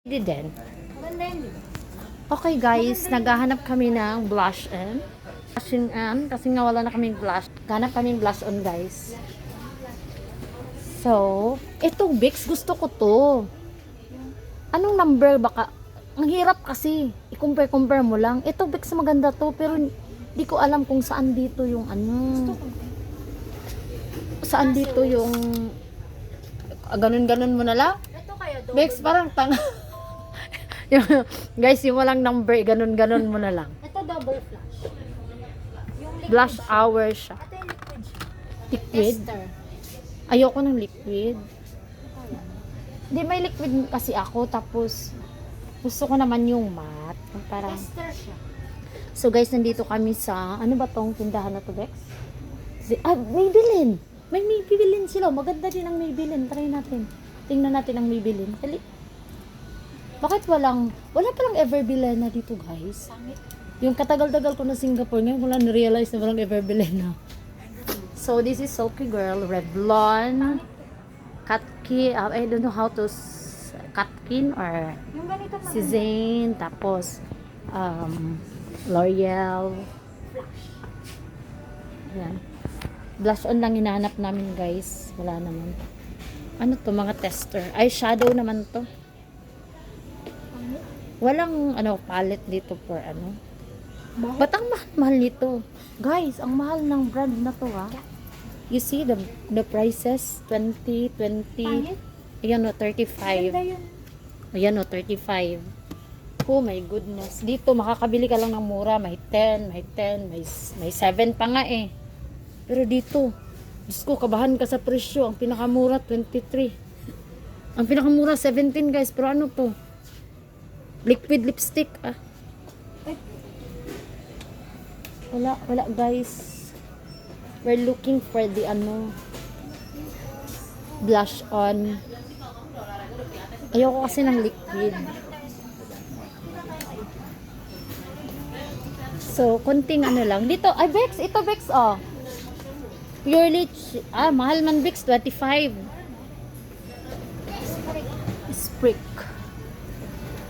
Din. Okay guys, naghahanap kami ng blush on. Blushing on, kasi nga wala na kaming blush. Hanap kaming blush on guys. So, itong Vicks gusto ko to. Anong number baka? Ang hirap kasi. I-compare mo lang. Ito Vicks maganda to, pero hindi ko alam kung saan dito yung ano. Saan dito yung ganun-ganun mo na lang? Ito kaya Vicks parang tanga. Guys, yung walang number, ganun-ganun mo na lang. Ito double flash. Yung liquid Blush siya. hour siya. Ito yung liquid siya. Liquid? Tester. Ayoko ng liquid. Hindi, may liquid kasi ako. Tapos, gusto ko naman yung matte. Parang... Tester siya. So guys, nandito kami sa... Ano ba tong tindahan na to, Bex? Maybelline! May Maybelline sila. Maganda din ang Maybelline. Try natin. Tingnan natin ang Maybelline. Bakit wala palang Everbilena dito guys? Sangit. Yung katagal-tagal ko na Singapore, ngayon ko lang na-realize na walang Everbilena. So this is Sulky Girl, Revlon, Katkin, I don't know how to, Katkin or Yung ganito si Zane, tapos L'Oreal. flash. Yan. Blush on lang hinahanap namin guys. Wala naman. Ano to, mga tester. Eyeshadow naman to. Walang palette dito for ano. Ba't ang mahal nito? Guys, ang mahal ng brand na to ha. You see the prices 20. Pangit. Ayan o 35. Ganda yun. Ayan o 35. Oh my goodness. Dito makakabili ka lang ng mura, may 10, may 7 pa nga eh. Pero dito, Diyos ko, kabahan ka sa presyo. Ang pinakamura 23. Ang pinakamura 17 guys, pero ano to? Liquid lipstick ah. Wala guys. We're looking for the blush on. Ayoko kasi ng liquid. So, konting lang. Dito, Bex, ito Bex oh. Purely, mahal man Bex, 25.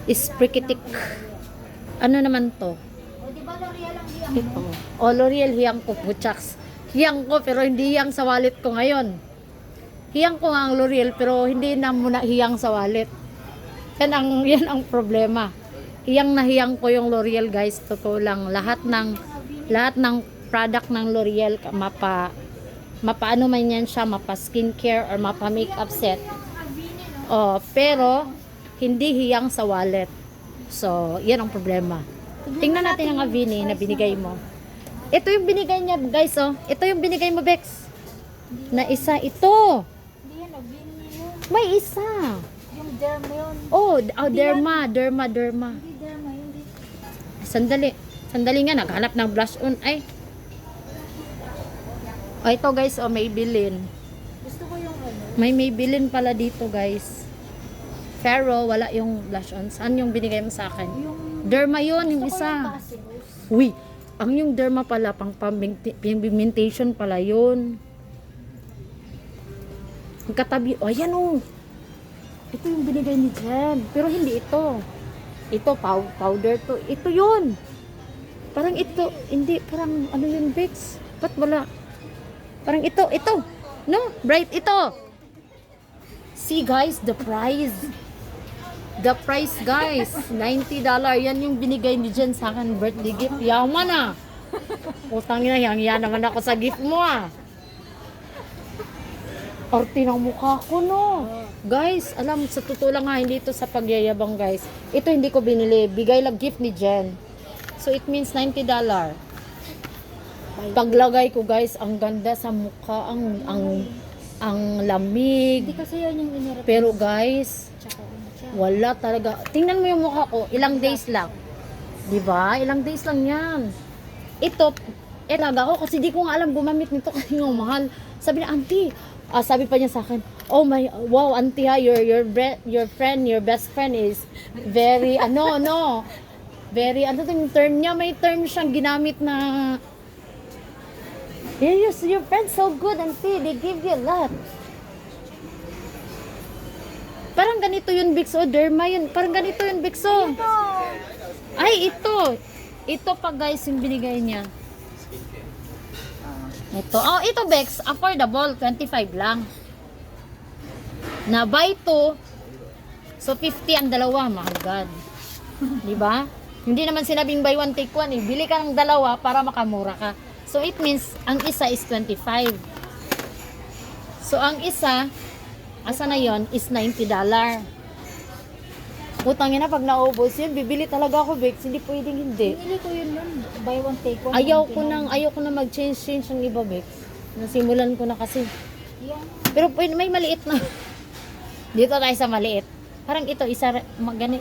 Sprikitik. Ano naman to? O, di ba L'Oreal ang hiyang Ito. O, L'Oreal hiyang ko. Puchaks. Hiyang ko, pero hindi hiyang sa wallet ko ngayon. Hiyang ko nga ang L'Oreal, pero hindi na muna hiyang sa wallet. Yan ang problema. Hiyang na hiyang ko yung L'Oreal, guys. Totoo lang. Lahat ng product ng L'Oreal, mapa ano man yan siya, mapa skincare or mapa makeup set. Oh, pero hindi hiyang sa wallet. So, yan ang problema. Tingnan natin ang Avini na binigay mo. Ito yung binigay niya, guys, oh. Ito yung binigay mo, Bex. Na isa, ito. Hindi yan, Avini yun. May isa. Yung derma yun. Oh, derma. Hindi derma yun. Sandali nga, naghanap ng blush on. Ay. Oh, ito, guys, oh, Maybelline. Gusto ko yung May Maybelline pala dito, guys. Pero wala yung blush on. Saan yung binigay mo sa akin? Yung Derma yun, yung gusto ko isa. yung Cassius. Uy, ang yung derma pala, pigmentation pala yun. Ang katabi, oh, ayan oh. Ito yung binigay ni Jen. Pero hindi ito. Ito, powder to. Ito yun. Parang ito, hindi, parang ano yun, Vicks? Ba't wala? Parang ito. No, bright, ito. See guys, the price. The price guys, $90. Yan yung binigay ni Jen sa akin birthday gift. Yaman ah. Utang na, yang naman ako sa gift mo ah. Arte ng mukha ko no. Guys, alam, sa totoo lang ha, hindi ito sa pagyayabang guys. Ito hindi ko binili. Bigay lang gift ni Jen. So it means $90. Paglagay ko guys, ang ganda sa mukha, ang lamig. Hindi kasi yan yung inirap. Pero guys, Tsaka siya. wala talaga. Tingnan mo yung mukha ko, ilang days lang. 'Di ba? Ilang days lang 'yan. Ito, talaga ako kasi di ko nga alam gumamit nito kasi nga mahal. Sabi na, "Auntie," sabi pa niya sa akin, "Oh my, wow, auntie ha, your friend, your best friend is very very yung term niya, may term siyang ginamit na yes, your friend's so good, auntie. They give you a lot." Parang parang ganito yun, Bix. Oh, derma yun. Parang ganito yun, Bix. Oh. Ay, ito. Ito pa, guys, yung binigay niya. Ito. Oh, ito, Bex. Affordable. 25 lang. Na buy 2. So, 50 ang dalawa. My God. Diba? Hindi naman sinabing buy 1, take 1. Eh. Bili ka ng dalawa para makamura ka. So, it means, ang isa is 25. So, ang isa, asa na yon is $90. Utangin na, pag naubos yun, bibili talaga ako, Bex. Hindi pwedeng hindi. Pinili ko yun nun. Buy one, take one. Ayaw ko na mag-change ng iba, Bex. Nasimulan ko na kasi. Yung Pero may maliit na. Dito tayo sa maliit. Parang ito, isa, ganit.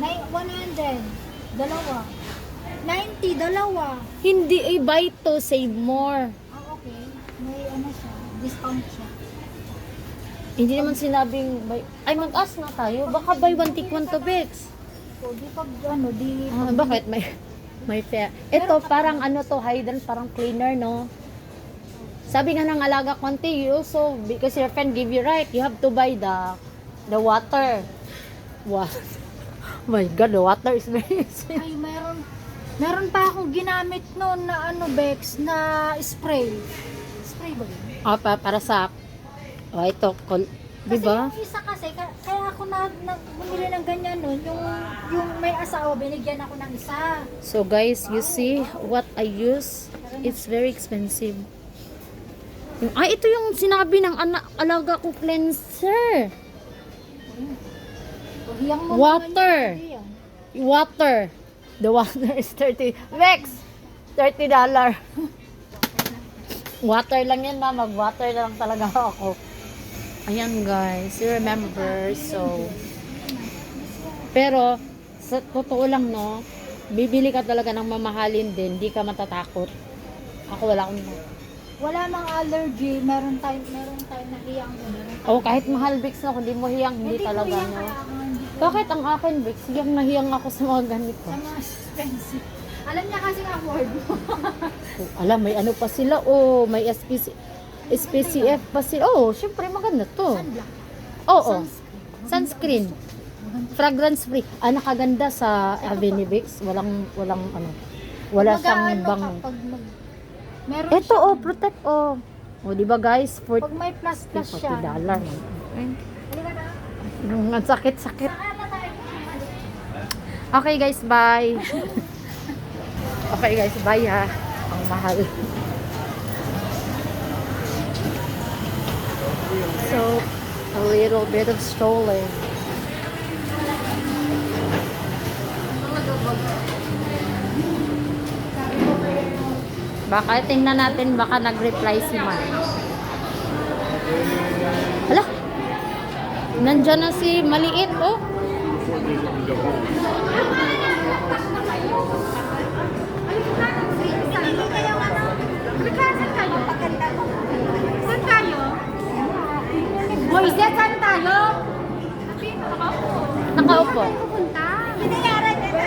100. Dalawa. 90, dalawa. Hindi, buy to, save more. Ah, okay. May ano siya. Discount siya. Hindi naman sinabing, ay mag-ask na tayo. Baka buy 1, take 1 to, Bex. So, di pag ano, di Ah, bakit? May fair. Ito, parang ano to, Hydran, parang cleaner, no? Sabi nga ng alaga konti, you also, because your friend give you right, you have to buy the water. Wow. My God, the water is very expensive. Ay, meron pa akong ginamit noon na ano, Bex, na spray. Spray ba yun? Para sa, ito, di Kasi ba? yung isa kasi, kaya ako bumili ng ganyan nun, yung may asawa, binigyan ako ng isa. So guys, you see what I use? It's very expensive. Ito yung sinabi ng alaga ko cleanser. So, hiyang mo Water. naman yun, Water. The water is 30. Vex! $30. Water lang yan, ma. Mag-water lang talaga ako. Ayan, guys. You remember. So, pero, sa totoo lang, no, bibili ka talaga ng mamahalin din. Hindi ka matatakot. Ako wala akong wala mang allergy, meron time na hiyang mo. kahit mahal, Vix, no, kung di mo hiyang, hindi talaga, no. Bakit ang akin, Vix? Hiyang na hiyang ako sa mga ganito. Sa mga expensive. Alam niya kasi afford mo. Alam, may ano pa sila, may SPCF pa sila. Syempre maganda to. Sunblock. Oo. Sunscreen. Fragrance free. Nakaganda sa Avenue Vix. Walang ano. Wala siyang bang. Meron Ito, siya. protect, di ba guys? Pag may plus siya. $40. Halika na. Ang sakit-sakit. Saan na tayo? Okay guys, bye. Okay guys, bye ha. Ang mahal. So, a little bit of strolling. Baka tingnan natin, baka nag-reply si Mar. Hala, nandyan na si Maliit, oh. Moises, saan tayo? Nakaupo. Binayaran na na.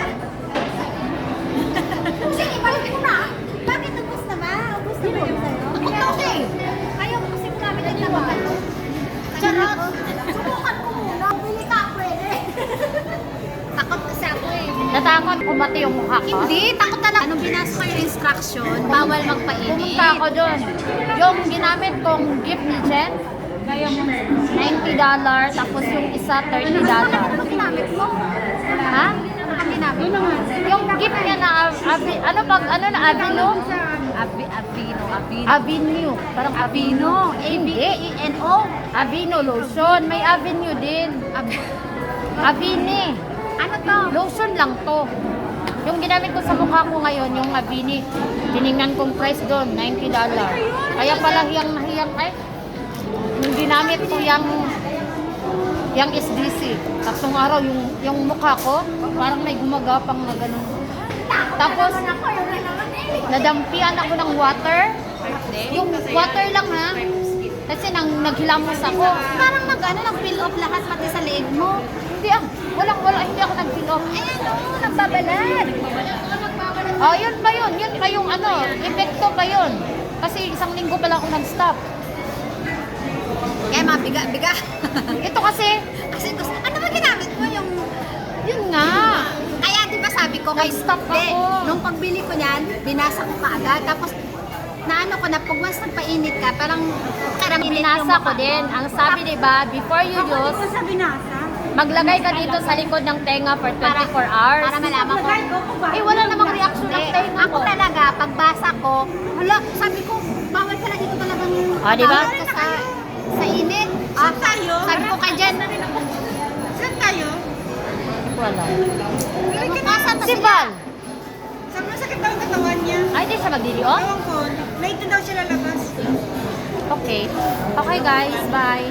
Sige, balik mo na. Bakit ubus na ba? Ubus na ba yung sa'yo? Okay. Ayaw mo kasi namin nagtawagan. Charot. Subukan ko muna. Bili ka, pwede. Takot kasi ako eh. Natakot kumati yung mukha ko. Hindi, takot talaga. Anong binasa ko yung instruction? Bawal magpainit. Pumunta ako doon. Yung ginamit kong gift ni Jen, $90, tapos yung isa $30. Ano ginamit mo? Ha? Ano ginamit mo? Yung gift niya na Avino? Avenue. Parang Avino. Hindi. A-V-E-N-O? Avino lotion. May Avenue din. Avini. Ano to? Lotion lang to. Yung ginamit ko sa mukha ko ngayon, yung Avini, tiningnan kong price doon, $90. Kaya pala hiyang yung ginamit ko yung SDC. Tatlong araw, yung mukha ko, parang may gumagapang na ganun. Tapos, nadampian ako ng water. Yung water lang ha. Kasi naghilamos ako. Parang nag-fill off lahat pati sa leg mo. Hindi hindi ako nag-fill off. Ayan o, nagbabalad. Yun pa yun. Yun pa yung epekto pa yun. Kasi isang linggo pala ako nag-stop. Kaya mga biga-biga. Ito kasi, Kasi gusto, ano ba ginamit mo yung... yun nga. Kaya di ba sabi ko, Nag-stop Hindi, ako. nung pagbili ko niyan, binasa ko kaagad. Tapos, naano ko na, pag once nagpainit ka, parang karamitin Binasa ko din. Ang sabi, di ba, before you use, sa binasa. maglagay ka dito sa likod ng tenga for 24 hours. Para malaman ko. Eh, wala namang reaction ng Hindi. tenga Ako ko. talaga, pagbasa ko, hala, sabi ko, bawal pala dito talagang Ah, di ba? bawal ka sa init. Saan tayo? Sabi ko kay Jen, saan tayo? Wala. Bukasan na Si sila. Val. Sabi mo, sakit daw ang katawan niya. Ay, di siya magdirion? Ewan ko, late na daw siya lalabas. Okay. Okay guys, bye.